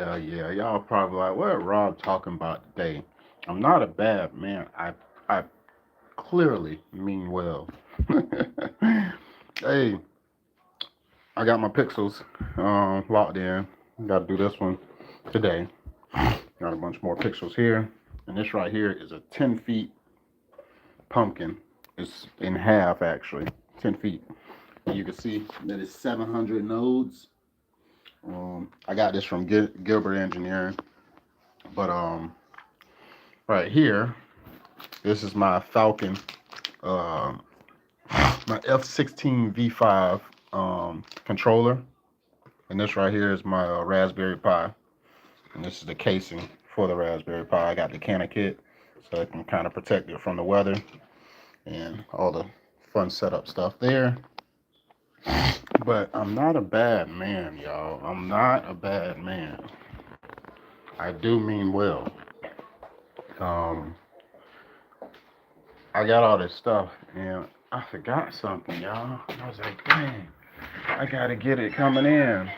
Yeah. Y'all probably like, what Rob talking about today? I'm not a bad man. I clearly mean well. Hey, I got my pixels locked in. Got to do this one today. Got a bunch more pixels here, and this right here is a 10 feet pumpkin. It's in half actually, 10 feet. And you can see that it's 700 nodes. I got this from Gilbert Engineering, but right here, this is my Falcon, uh, my F16 V5 controller, and this right here is my Raspberry Pi, and this is the casing for the Raspberry Pi. I got the Canna kit, so it can kind of protect it from the weather and all the fun setup stuff there. But I'm not a bad man, y'all. I'm not a bad man. I do mean well. Um, I got all this stuff, and I forgot something, y'all. I was like, dang, I gotta get it coming in.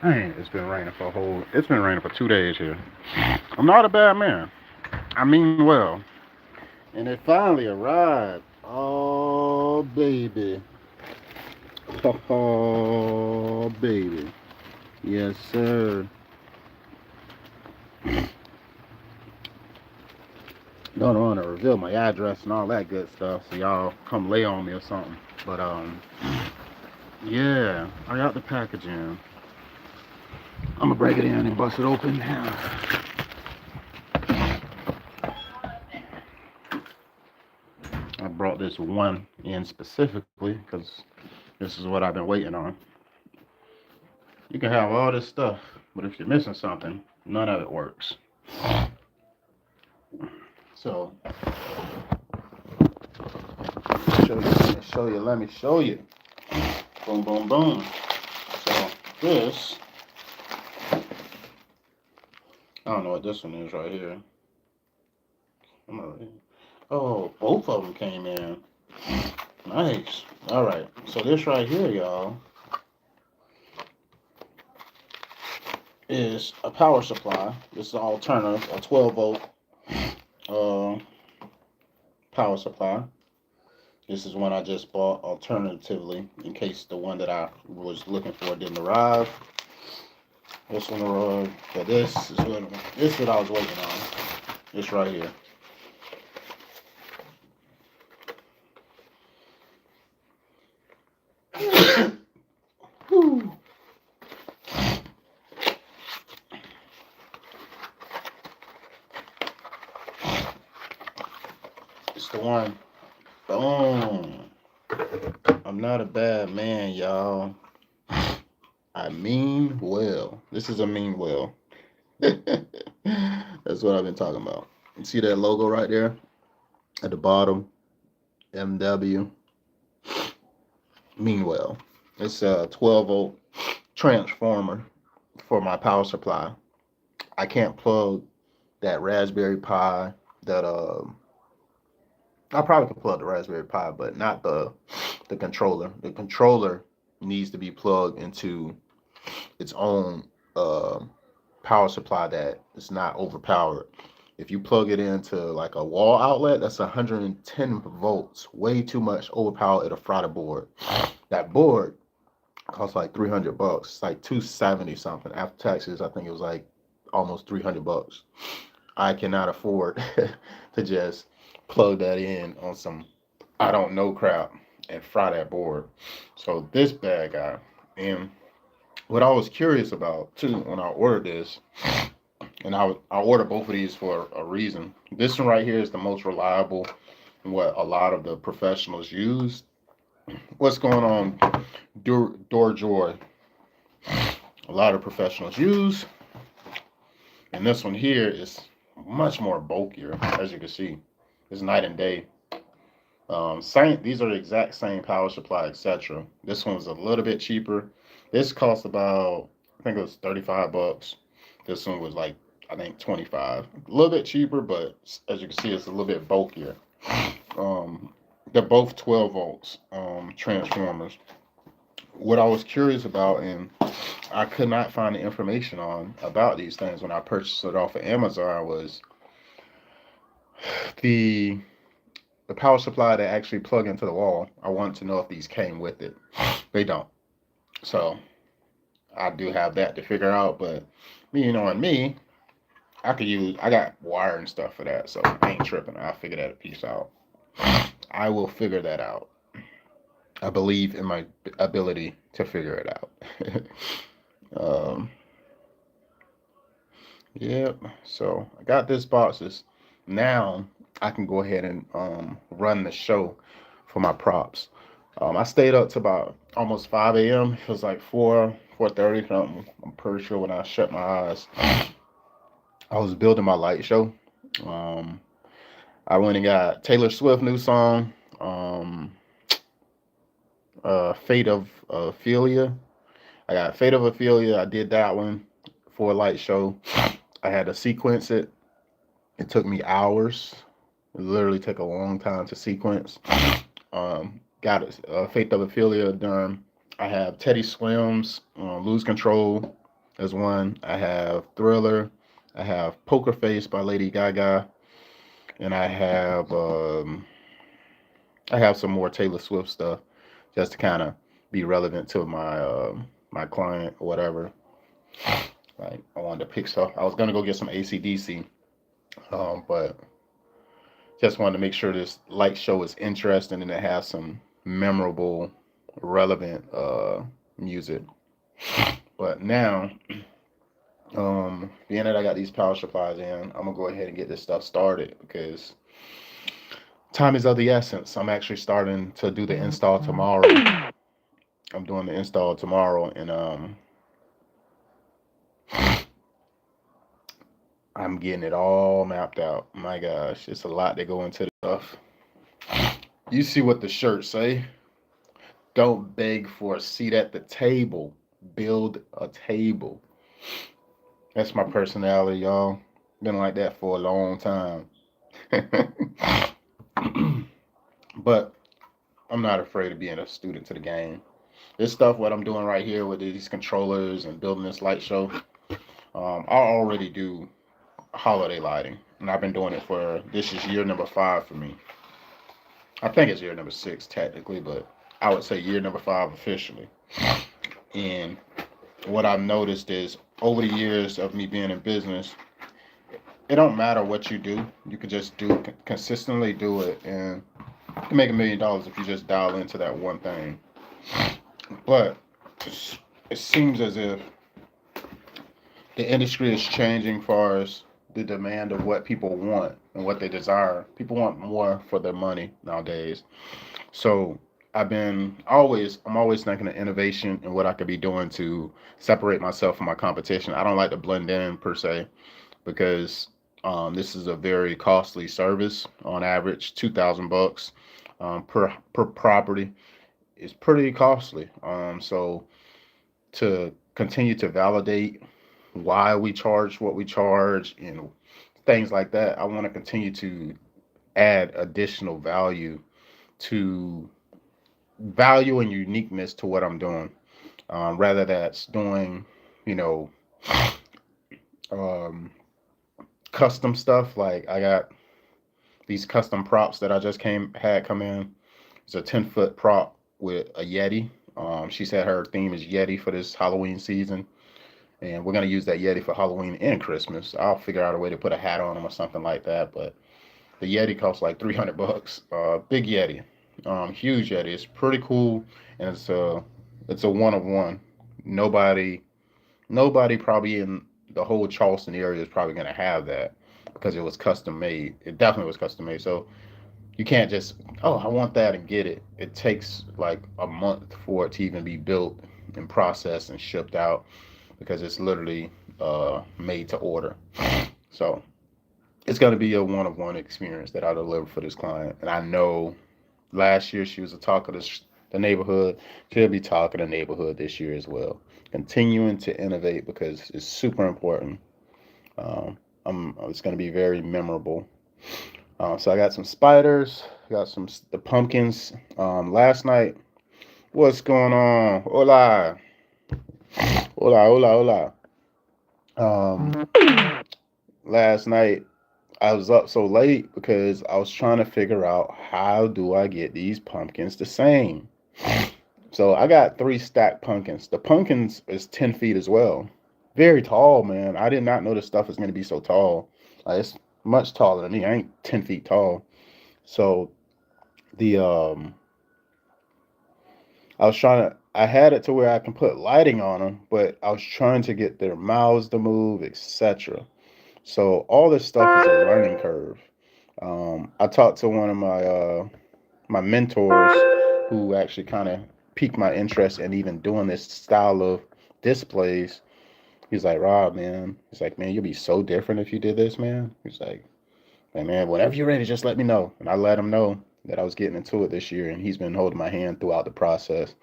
Dang, it's been raining for 2 days here. I'm not a bad man. I mean well. And it finally arrived. Oh, baby. Oh, baby. Yes, sir. Don't want to reveal my address and all that good stuff, so y'all come lay on me or something. But yeah, I got the package in. I'm gonna break it in and bust it open now. I brought this one in specifically because this is what I've been waiting on. You can have all this stuff, but if you're missing something, none of it works. So, let me show you. Boom, boom, boom. So, this, I don't know what this one is right here. Oh, both of them came in. Nice. All right. So, this right here, y'all, is a power supply. This is an alternative, a 12 volt uh, power supply. This is one I just bought alternatively in case the one that I was looking for didn't arrive. This one arrived, but this is what I was waiting on. This right here. It's the one. Boom. I'm not a bad man, y'all. I mean well. This is a mean well. That's what I've been talking about. You see that logo right there at the bottom? MW. Meanwell. It's a 12 volt transformer for my power supply. I can't plug that Raspberry Pi that I probably could plug the Raspberry Pi, but not the controller. The controller needs to be plugged into its own power supply that is not overpowered. If you plug it into like a wall outlet, that's 110 volts, way too much overpower. It'll fry the board. That board costs like $300. It's like 270 something after taxes. I think it was like almost $300. I cannot afford to just plug that in on some I don't know crap and fry that board. So this bad guy. And what I was curious about too when I ordered this, and I ordered both of these for a reason. This one right here is the most reliable, what a lot of the professionals use. What's going on, Door Joy? A lot of professionals use, and this one here is much more bulkier, as you can see. It's night and day. These are the exact same power supply, etc. This one's a little bit cheaper. This cost about, I think it was $35. This one was like, I think 25. A little bit cheaper, but as you can see, it's a little bit bulkier. They're both 12 volts transformers. what I was curious about, and I could not find the information on about these things when I purchased it off of Amazon, was the the power supply that actually plug into the wall. I wanted to know if these came with it. They don't. So I do have that to figure out. But me, and me, I got wire and stuff for that. So I ain't tripping. I'll figure that piece out. I will figure that out. I believe in my ability to figure it out. um, yep. So I got this boxes. Now I can go ahead and run the show for my props. I stayed up to about almost 5 a.m. It was like 4:30 something. I'm pretty sure when I shut my eyes, I was building my light show. Um, I went and got Taylor Swift new song, Fate of Ophelia. I got Fate of Ophelia. I did that one for a light show. I had to sequence it. It took me hours. It literally took a long time to sequence. Got it. Fate of Ophelia done. I have Teddy Swims, Lose Control as one. I have Thriller. I have Poker Face by Lady Gaga, and I have some more Taylor Swift stuff just to kind of be relevant to my client or whatever. Like I wanted to pick stuff. I was gonna go get some ACDC, but just wanted to make sure this light show is interesting and it has some memorable, relevant music. But now, being that I got these power supplies in, I'm gonna go ahead and get this stuff started because time is of the essence. I'm actually starting to do the install tomorrow. I'm doing the install tomorrow, and I'm getting it all mapped out. My gosh, it's a lot that go into the stuff. You see what the shirts say? Don't beg for a seat at the table. Build a table. That's my personality, y'all. Been like that for a long time. But I'm not afraid of being a student to the game. This stuff, what I'm doing right here with these controllers and building this light show, I already do holiday lighting. And I've been doing it for, this is year number 5 for me. I think it's year number 6 technically, but I would say year number 5 officially. And what I've noticed is over the years of me being in business, it don't matter what you do. You can just consistently do it, and you can make $1 million if you just dial into that one thing. But it seems as if the industry is changing as far as the demand of what people want and what they desire. People want more for their money nowadays. So I'm always thinking of innovation and what I could be doing to separate myself from my competition. I don't like to blend in per se because this is a very costly service. On average, $2,000 per property is pretty costly. So to continue to validate why we charge what we charge and things like that, I want to continue to add additional to value and uniqueness to what I'm doing. Rather that's doing, you know, um, custom stuff. Like I got these custom props that I just had come in. It's a 10-foot prop with a Yeti. She said her theme is Yeti for this Halloween season, and we're gonna use that Yeti for Halloween and Christmas. I'll figure out a way to put a hat on him or something like that. But the Yeti costs like $300. Big Yeti, huge Yeti. It's pretty cool, and it's a one of one. Nobody nobody probably in the whole Charleston area is probably gonna have that because it was custom made. It definitely was custom made. So you can't just, oh, I want that and get it. It takes like a month for it to even be built and processed and shipped out because it's literally made to order. So it's going to be a one of one experience that I deliver for this client. And I know last year she was a talk of the neighborhood. She'll be talking the neighborhood this year as well. Continuing to innovate because it's super important. It's going to be very memorable. So I got some spiders, got the pumpkins. Last night What's going on? Hola, hola, hola, hola. Last night I was up so late because I was trying to figure out how do I get these pumpkins the same. So I got three stacked pumpkins. The pumpkins is 10 feet as well. Very tall, man. I did not know this stuff is gonna be so tall. Like, it's much taller than me. I ain't 10 feet tall. So the I was trying to. I had it to where I can put lighting on them, but I was trying to get their mouths to move, etc. So all this stuff is a learning curve. I talked to one of my mentors who actually kind of piqued my interest in even doing this style of displays. He's like, Rob, man. He's like, man, you'll be so different if you did this, man. He's like, hey, man, whenever you're ready, just let me know. And I let him know that I was getting into it this year, and he's been holding my hand throughout the process.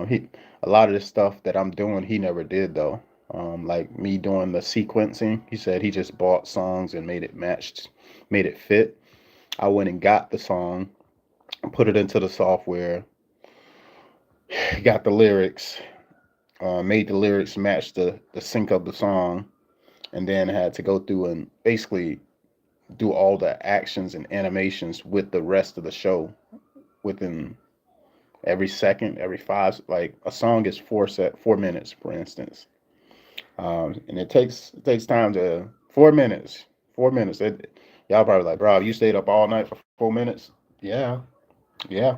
He a lot of the stuff that I'm doing, he never did though. Like me doing the sequencing, he said he just bought songs and made it matched, made it fit. I went and got the song, put it into the software, got the lyrics, made the lyrics match the sync of the song, and then had to go through and basically do all the actions and animations with the rest of the show within every second, every five. Like a song is 4 minutes, for instance. And it takes time to 4 minutes. 4 minutes. Y'all probably like, bro, you stayed up all night for 4 minutes. Yeah, yeah.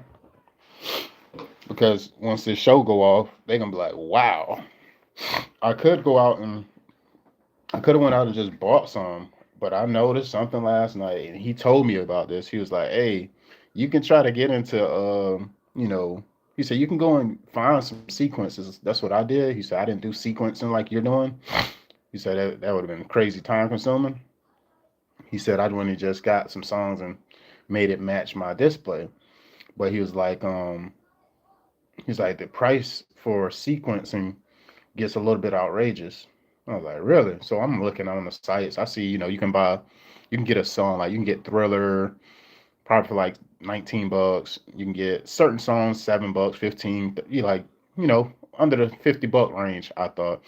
Because once this show go off, they gonna be like, wow. I could go out and I could have went out and just bought some, but I noticed something last night, and he told me about this. He was like, hey, you can try to get into He said you can go and find some sequences. That's what I did. He said I didn't do sequencing like you're doing. He said that would have been crazy time consuming. He said I'd only just got some songs and made it match my display. But he's like the price for sequencing gets a little bit outrageous. I was like, really? So I'm looking on the sites. I see, you can get a song like you can get Thriller probably for like $19. You can get certain songs $7, 15. You like, under the $50 range. I thought,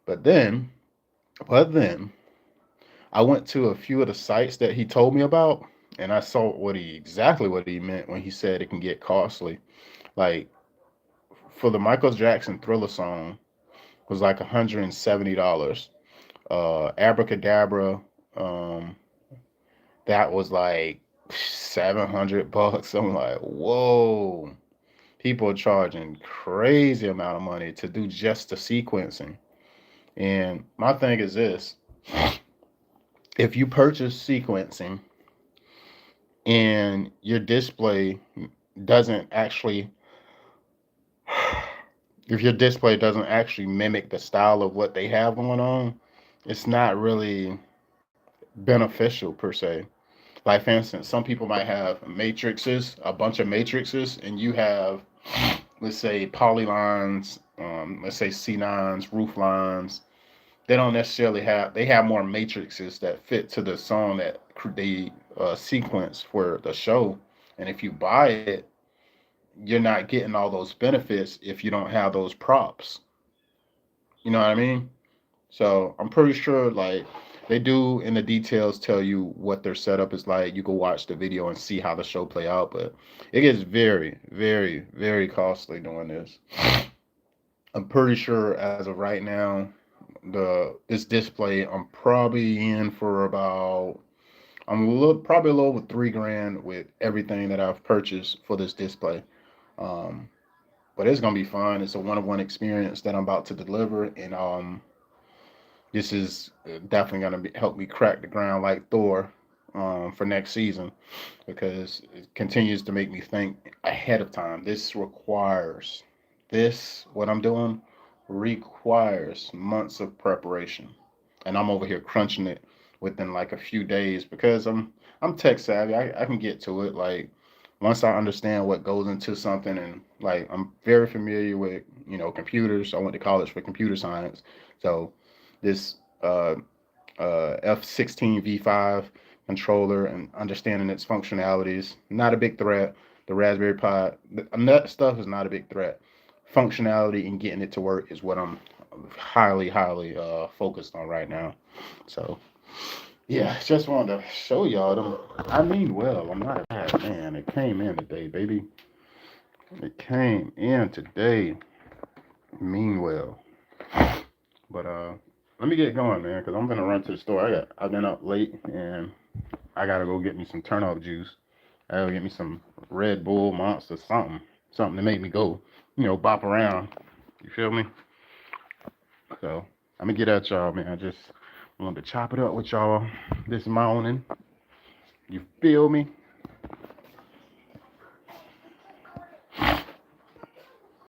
but then, but then I went to a few of the sites that he told me about, and I saw exactly what he meant when he said it can get costly. Like for the Michael Jackson Thriller song was like $170. Abracadabra, um, that was like $700. I'm like, whoa. People are charging crazy amount of money to do just the sequencing. And my thing is this: if you purchase sequencing and your display doesn't actually if your display doesn't actually mimic the style of what they have going on, it's not really beneficial per se. Like for instance, some people might have matrices, a bunch of matrices, and you have, let's say, polylines, let's say C9s, roof lines. They don't necessarily have. They have more matrices that fit to the song that they sequence for the show. And if you buy it, you're not getting all those benefits if you don't have those props. You know what I mean? So I'm pretty sure like they do in the details tell you what their setup is like. You can watch the video and see how the show play out, but it gets very, very, very costly doing this. I'm pretty sure as of right now, this display I'm probably in for about probably a little over 3 grand with everything that I've purchased for this display. Um, but it's gonna be fun. It's a one-of-one experience that I'm about to deliver, and this is definitely going to help me crack the ground like Thor for next season because it continues to make me think ahead of time. What I'm doing requires months of preparation. And I'm over here crunching it within like a few days because I'm tech savvy. I can get to it. Like once I understand what goes into something and like I'm very familiar with, computers. I went to college for computer science. So this F16 V5 controller and understanding its functionalities. Not a big threat, The Raspberry Pi, that stuff is not a big threat. Functionality and getting it to work is what I'm highly focused on right now. So yeah, just wanted to show y'all them. I mean, well, I'm not a bad man. It came in today, baby. It came in today. Meanwell. But let me get going, man, because I'm gonna run to the store. I've been up late and I gotta go get me some turn up juice. I gotta get me some Red Bull Monster, something to make me go, bop around. You feel me? So I'm gonna get at y'all, man. I just wanted to chop it up with y'all this morning. You feel me?